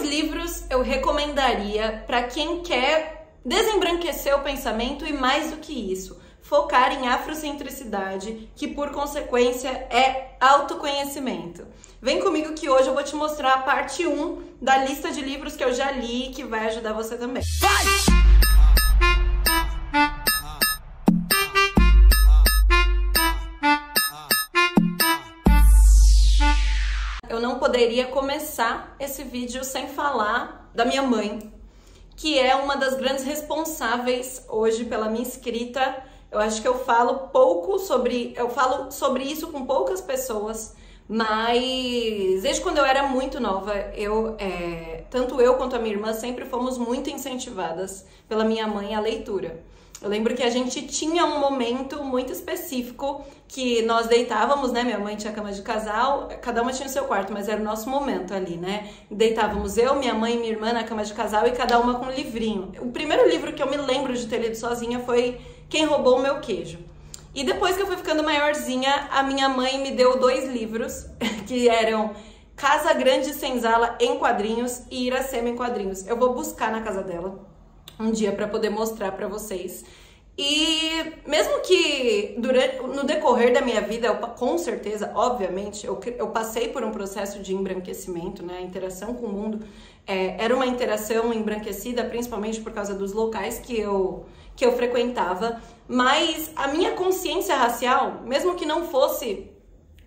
livros eu recomendaria para quem quer desembranquecer o pensamento e, mais do que isso, focar em afrocentricidade, que por consequência é autoconhecimento? Vem comigo que hoje eu vou te mostrar a parte 1 da lista de livros que eu já li, que vai ajudar você também. Eu não poderia começar esse vídeo sem falar da minha mãe, que é uma das grandes responsáveis hoje pela minha escrita. Eu acho que eu falo sobre isso com poucas pessoas, mas desde quando eu era muito nova, tanto eu quanto a minha irmã sempre fomos muito incentivadas pela minha mãe à leitura. Eu lembro que a gente tinha um momento muito específico que nós deitávamos, né? Minha mãe tinha cama de casal, cada uma tinha o seu quarto, mas era o nosso momento ali, né? Deitávamos eu, minha mãe e minha irmã na cama de casal e cada uma com um livrinho. O primeiro livro que eu me lembro de ter lido sozinha foi Quem Roubou o Meu Queijo. E depois que eu fui ficando maiorzinha, a minha mãe me deu 2 livros, que eram Casa Grande Senzala em quadrinhos e Iracema em quadrinhos. Eu vou buscar na casa dela um dia para poder mostrar para vocês. E mesmo que no decorrer da minha vida, com certeza, obviamente, eu passei por um processo de embranquecimento, né? A interação com o mundo era uma interação embranquecida, principalmente por causa dos locais que eu frequentava, mas a minha consciência racial, mesmo que não fosse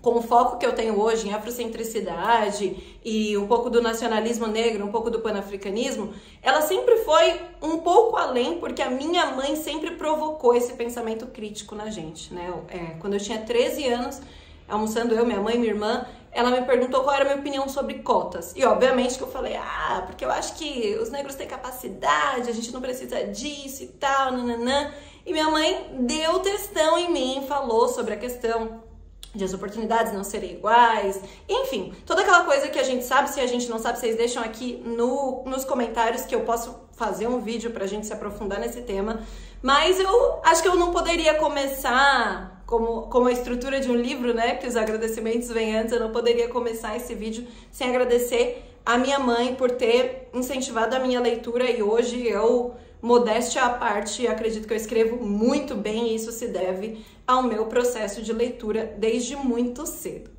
com o foco que eu tenho hoje em afrocentricidade e um pouco do nacionalismo negro, um pouco do panafricanismo, ela sempre foi um pouco além, porque a minha mãe sempre provocou esse pensamento crítico na gente, né? Quando eu tinha 13 anos, almoçando eu, minha mãe e minha irmã, ela me perguntou qual era a minha opinião sobre cotas. E obviamente que eu falei, porque eu acho que os negros têm capacidade, a gente não precisa disso e tal, nananã. E minha mãe deu textão em mim, falou sobre a questão de as oportunidades não serem iguais, enfim, toda aquela coisa que a gente sabe. Se a gente não sabe, vocês deixam aqui nos comentários que eu posso fazer um vídeo pra gente se aprofundar nesse tema. Mas eu acho que eu não poderia começar como a estrutura de um livro, né, que os agradecimentos vêm antes. Eu não poderia começar esse vídeo sem agradecer a minha mãe por ter incentivado a minha leitura, e hoje eu, modéstia à parte, acredito que eu escrevo muito bem, e isso se deve ao meu processo de leitura desde muito cedo.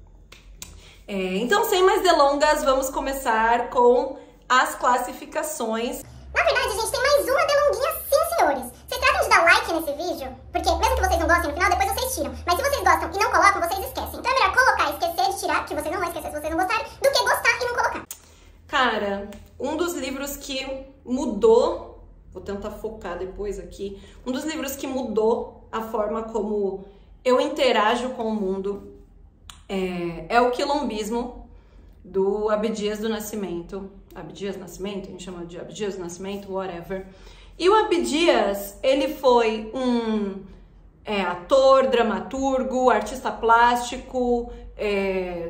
Então, sem mais delongas, vamos começar com as classificações. Na verdade, a gente tem mais uma delonguinha sim, senhores. Vocês tratam de dar like nesse vídeo, porque mesmo que vocês não gostem no final, depois vocês tiram. Mas se vocês gostam e não colocam, vocês esquecem. Então é melhor colocar e esquecer de tirar, que vocês não vão esquecer se vocês não gostarem, do que gostar e não colocar. Cara, um dos livros que mudou, vou tentar focar depois aqui, um dos livros que mudou a forma como eu interajo com o mundo é o Quilombismo, do Abdias do Nascimento. Abdias Nascimento? A gente chama de Abdias do Nascimento, whatever. E o Abdias, ele foi um ator, dramaturgo, artista plástico,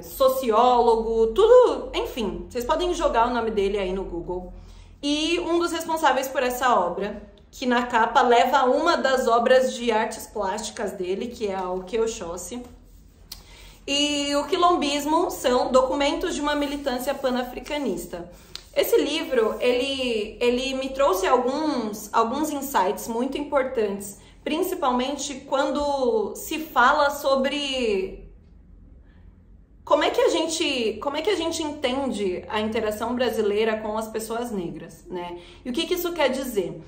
sociólogo, tudo, enfim, vocês podem jogar o nome dele aí no Google. E um dos responsáveis por essa obra, que na capa leva uma das obras de artes plásticas dele, que é o Oxóssi. E o Quilombismo são documentos de uma militância panafricanista. Esse livro, ele me trouxe alguns insights muito importantes, principalmente quando se fala sobre como é que a gente entende a interação brasileira com as pessoas negras, né? E o que isso quer dizer?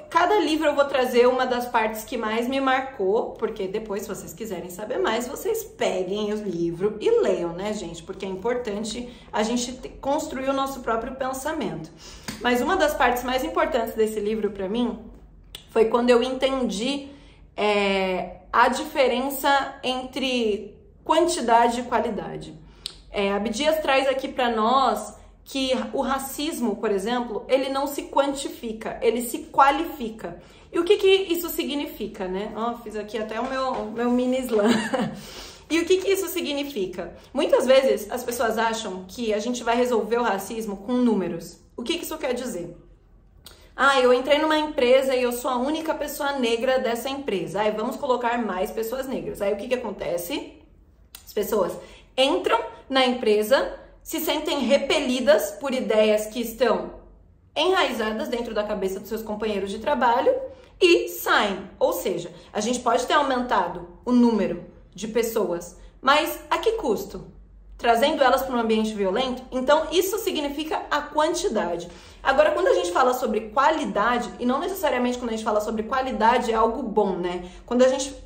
Cada livro eu vou trazer uma das partes que mais me marcou, porque depois, se vocês quiserem saber mais, vocês peguem o livro e leiam, né, gente? Porque é importante a gente construir o nosso próprio pensamento. Mas uma das partes mais importantes desse livro para mim foi quando eu entendi a diferença entre quantidade e qualidade. Abdias traz aqui para nós que o racismo, por exemplo, ele não se quantifica, ele se qualifica. E o que isso significa, né? Fiz aqui até o meu mini slam. E o que isso significa? Muitas vezes as pessoas acham que a gente vai resolver o racismo com números. O que isso quer dizer? Eu entrei numa empresa e eu sou a única pessoa negra dessa empresa. Vamos colocar mais pessoas negras. Aí o que acontece? As pessoas entram na empresa, se sentem repelidas por ideias que estão enraizadas dentro da cabeça dos seus companheiros de trabalho e saem. Ou seja, a gente pode ter aumentado o número de pessoas, mas a que custo? Trazendo elas para um ambiente violento? Então, isso significa a quantidade. Agora, quando a gente fala sobre qualidade, e não necessariamente quando a gente fala sobre qualidade é algo bom, né? Quando a gente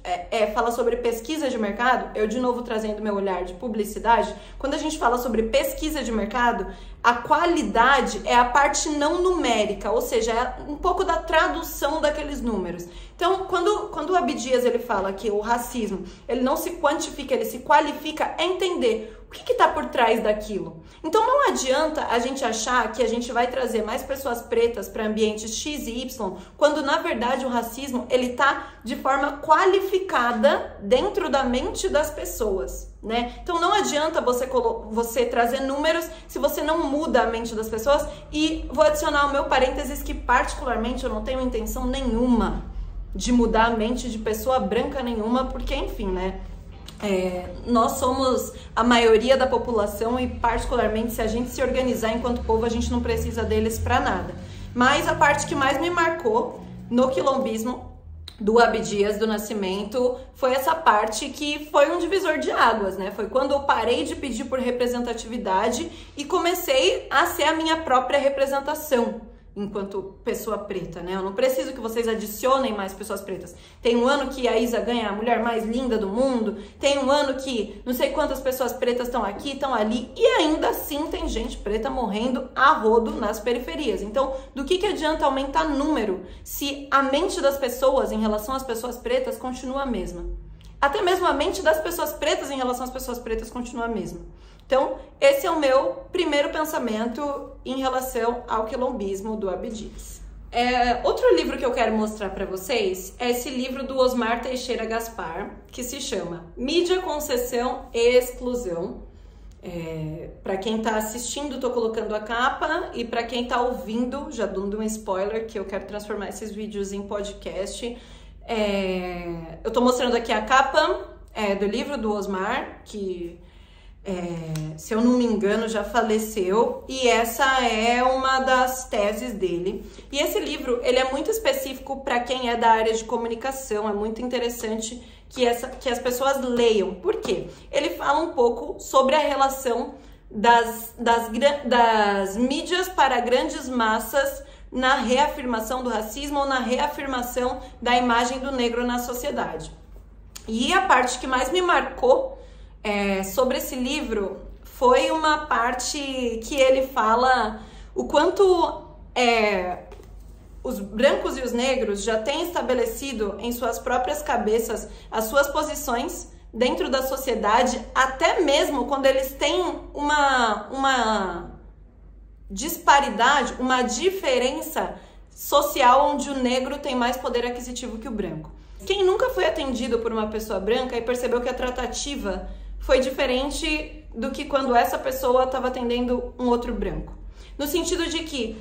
fala sobre pesquisa de mercado, eu de novo trazendo meu olhar de publicidade, quando a gente fala sobre pesquisa de mercado, a qualidade é a parte não numérica, ou seja, é um pouco da tradução daqueles números. Então, quando o Abdias ele fala que o racismo, ele não se quantifica, ele se qualifica, é entender o que está por trás daquilo. Então, não adianta a gente achar que a gente vai trazer mais pessoas pretas para ambientes X e Y, quando, na verdade, o racismo, ele está de forma qualificada dentro da mente das pessoas, né? Então, não adianta você trazer números se você não muda a mente das pessoas. E vou adicionar o meu parênteses que, particularmente, eu não tenho intenção nenhuma de mudar a mente de pessoa branca nenhuma, porque, enfim, né? Nós somos a maioria da população e, particularmente, se a gente se organizar enquanto povo, a gente não precisa deles para nada. Mas a parte que mais me marcou no quilombismo do Abdias do Nascimento foi essa parte que foi um divisor de águas, né? Foi quando eu parei de pedir por representatividade e comecei a ser a minha própria representação enquanto pessoa preta, né? Eu não preciso que vocês adicionem mais pessoas pretas. Tem um ano que a Isa ganha a mulher mais linda do mundo, tem um ano que não sei quantas pessoas pretas estão aqui, estão ali, e ainda assim tem gente preta morrendo a rodo nas periferias. Então, do que adianta aumentar número se a mente das pessoas em relação às pessoas pretas continua a mesma? Até mesmo a mente das pessoas pretas em relação às pessoas pretas continua a mesma. Então, esse é o meu primeiro pensamento em relação ao quilombismo do Abdias. Outro livro que eu quero mostrar para vocês é esse livro do Osmar Teixeira Gaspar, que se chama Mídia, Concessão e Exclusão. Para quem está assistindo, estou colocando a capa, e para quem está ouvindo, já dando um spoiler, que eu quero transformar esses vídeos em podcast. Eu estou mostrando aqui a capa do livro do Osmar, que... se eu não me engano, já faleceu, e essa é uma das teses dele. E esse livro, ele é muito específico para quem é da área de comunicação, é muito interessante que as pessoas leiam. Por quê? Ele fala um pouco sobre a relação das mídias para grandes massas na reafirmação do racismo ou na reafirmação da imagem do negro na sociedade. E a parte que mais me marcou sobre esse livro foi uma parte que ele fala o quanto os brancos e os negros já têm estabelecido em suas próprias cabeças as suas posições dentro da sociedade, até mesmo quando eles têm uma disparidade, uma diferença social onde o negro tem mais poder aquisitivo que o branco. Quem nunca foi atendido por uma pessoa branca e percebeu que a tratativa foi diferente do que quando essa pessoa estava atendendo um outro branco. No sentido de que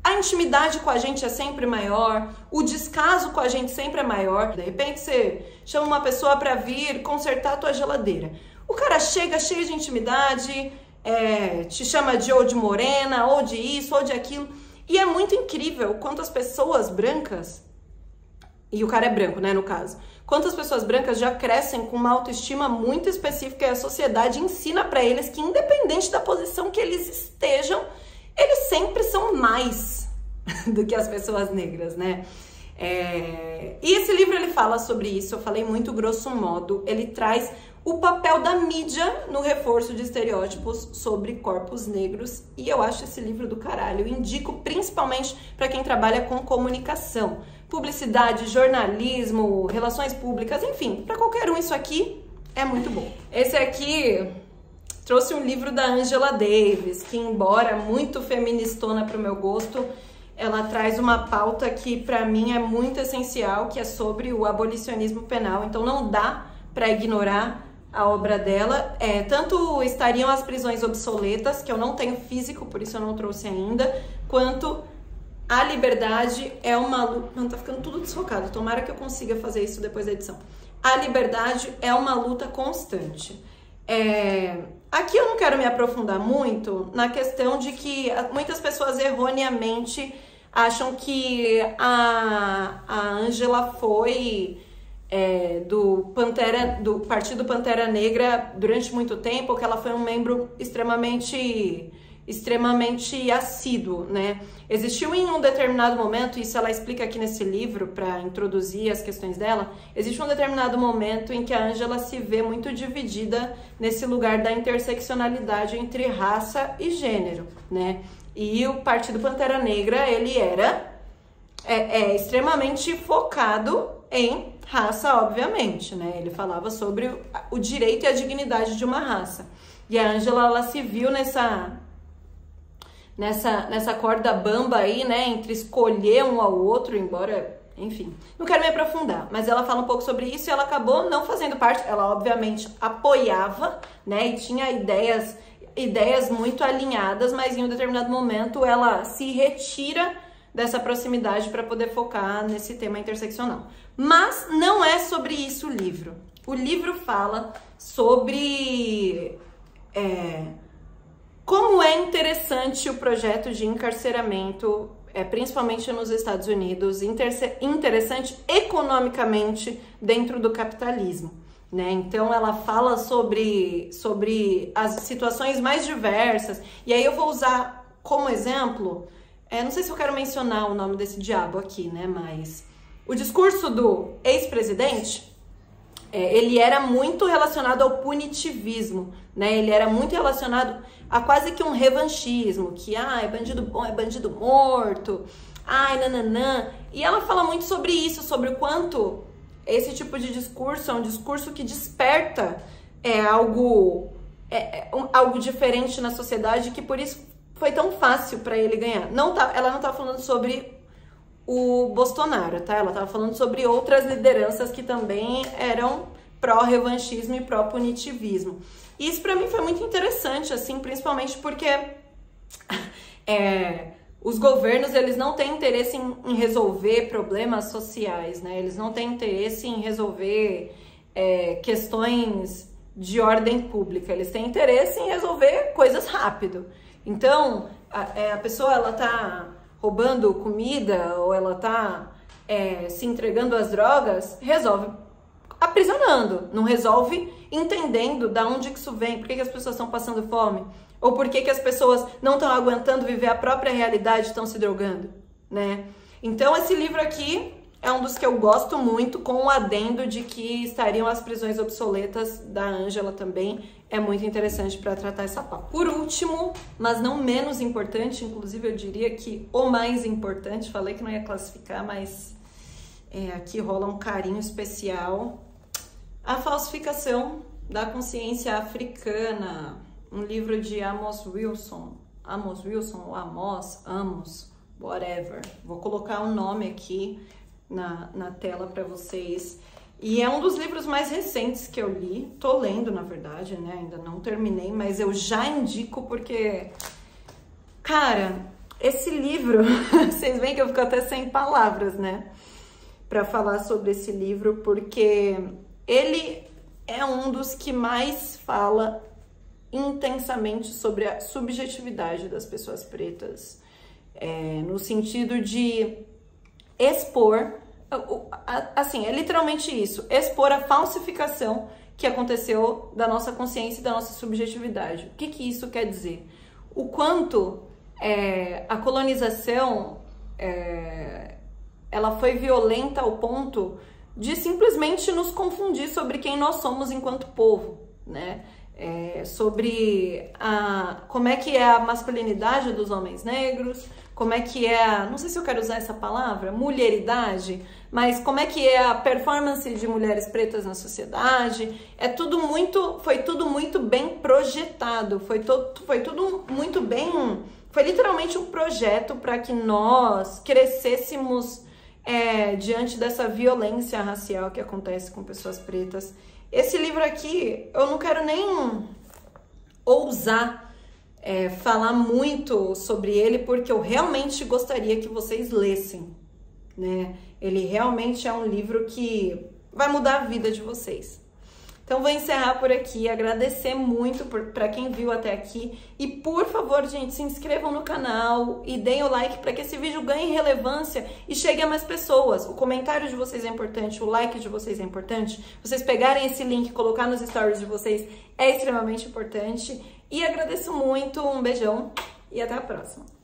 a intimidade com a gente é sempre maior, o descaso com a gente sempre é maior. De repente você chama uma pessoa para vir consertar a tua geladeira. O cara chega cheio de intimidade, te chama ou de morena, ou de isso, ou de aquilo. E é muito incrível quantas pessoas brancas, e o cara é branco, né, no caso, quantas pessoas brancas já crescem com uma autoestima muito específica e a sociedade ensina para eles que, independente da posição que eles estejam, eles sempre são mais do que as pessoas negras, né? E esse livro ele fala sobre isso, eu falei muito grosso modo, ele traz o papel da mídia no reforço de estereótipos sobre corpos negros, e eu acho esse livro do caralho. Eu indico principalmente para quem trabalha com comunicação, publicidade, jornalismo, relações públicas, enfim, para qualquer um isso aqui é muito bom. Esse aqui trouxe um livro da Angela Davis, que embora muito feministona para o meu gosto, ela traz uma pauta que para mim é muito essencial, que é sobre o abolicionismo penal, então não dá para ignorar a obra dela. Tanto estariam as prisões obsoletas, que eu não tenho físico, por isso eu não trouxe ainda, quanto a liberdade é uma luta... Não, tá ficando tudo desfocado, tomara que eu consiga fazer isso depois da edição. A liberdade é uma luta constante. Aqui eu não quero me aprofundar muito na questão de que muitas pessoas erroneamente acham que a Ângela foi do Partido Pantera Negra durante muito tempo, ou que ela foi um membro extremamente assíduo, né? Existiu em um determinado momento, isso ela explica aqui nesse livro para introduzir as questões dela, existe um determinado momento em que a Ângela se vê muito dividida nesse lugar da interseccionalidade entre raça e gênero, né? E o Partido Pantera Negra, ele era extremamente focado em raça, obviamente, né? Ele falava sobre o direito e a dignidade de uma raça. E a Ângela, ela se viu nessa corda bamba aí, né, entre escolher um ao outro, embora, enfim, não quero me aprofundar, mas ela fala um pouco sobre isso e ela acabou não fazendo parte, ela obviamente apoiava, né, e tinha ideias muito alinhadas, mas em um determinado momento ela se retira dessa proximidade para poder focar nesse tema interseccional. Mas não é sobre isso o livro. O livro fala sobre como é interessante o projeto de encarceramento, principalmente nos Estados Unidos, interessante economicamente dentro do capitalismo, né? Então ela fala sobre as situações mais diversas, e aí eu vou usar como exemplo, não sei se eu quero mencionar o nome desse diabo aqui, né? Mas o discurso do ex-presidente, ele era muito relacionado ao punitivismo, né? Ele era muito relacionado a quase que um revanchismo, que é bandido bom, é bandido morto, nananã. E ela fala muito sobre isso, sobre o quanto esse tipo de discurso é um discurso que desperta algo diferente na sociedade, que por isso foi tão fácil para ele ganhar. Ela não tá falando sobre o Bolsonaro, tá? Ela tava falando sobre outras lideranças que também eram pró-revanchismo e pró-punitivismo. E isso para mim foi muito interessante, assim, principalmente porque os governos, eles não têm interesse em resolver problemas sociais, né? Eles não têm interesse em resolver questões de ordem pública. Eles têm interesse em resolver coisas rápido. Então, a pessoa, ela tá roubando comida ou ela tá se entregando às drogas, resolve aprisionando, não resolve entendendo da onde que isso vem, por que as pessoas estão passando fome, ou por que as pessoas não estão aguentando viver a própria realidade e estão se drogando, né? Então esse livro aqui é um dos que eu gosto muito, com o adendo de que estariam as prisões obsoletas da Ângela também. É muito interessante para tratar essa pauta. Por último, mas não menos importante, inclusive eu diria que o mais importante, falei que não ia classificar, mas aqui rola um carinho especial. A Falsificação da Consciência Africana, um livro de Amos Wilson, ou Amos, whatever. Vou colocar um nome aqui na tela para vocês. E é um dos livros mais recentes que eu li. Tô lendo, na verdade, né? Ainda não terminei, mas eu já indico porque, cara, esse livro, vocês veem que eu fico até sem palavras, né? Para falar sobre esse livro, porque ele é um dos que mais fala intensamente sobre a subjetividade das pessoas pretas, no sentido de expor, assim, é literalmente isso, expor a falsificação que aconteceu da nossa consciência e da nossa subjetividade. O que que isso quer dizer? O quanto a colonização ela foi violenta ao ponto de simplesmente nos confundir sobre quem nós somos enquanto povo, né? Sobre como é que é a masculinidade dos homens negros, como é que é, não sei se eu quero usar essa palavra, mulheridade, mas como é que é a performance de mulheres pretas na sociedade. Foi tudo muito bem projetado, foi tudo muito bem, foi literalmente um projeto para que nós crescêssemos diante dessa violência racial que acontece com pessoas pretas. Esse livro aqui, eu não quero nem ousar falar muito sobre ele, porque eu realmente gostaria que vocês lessem, né? Ele realmente é um livro que vai mudar a vida de vocês. Então vou encerrar por aqui, agradecer muito para quem viu até aqui e por favor, gente, se inscrevam no canal e deem o like para que esse vídeo ganhe relevância e chegue a mais pessoas. O comentário de vocês é importante, o like de vocês é importante, vocês pegarem esse link e colocar nos stories de vocês é extremamente importante e agradeço muito, um beijão e até a próxima.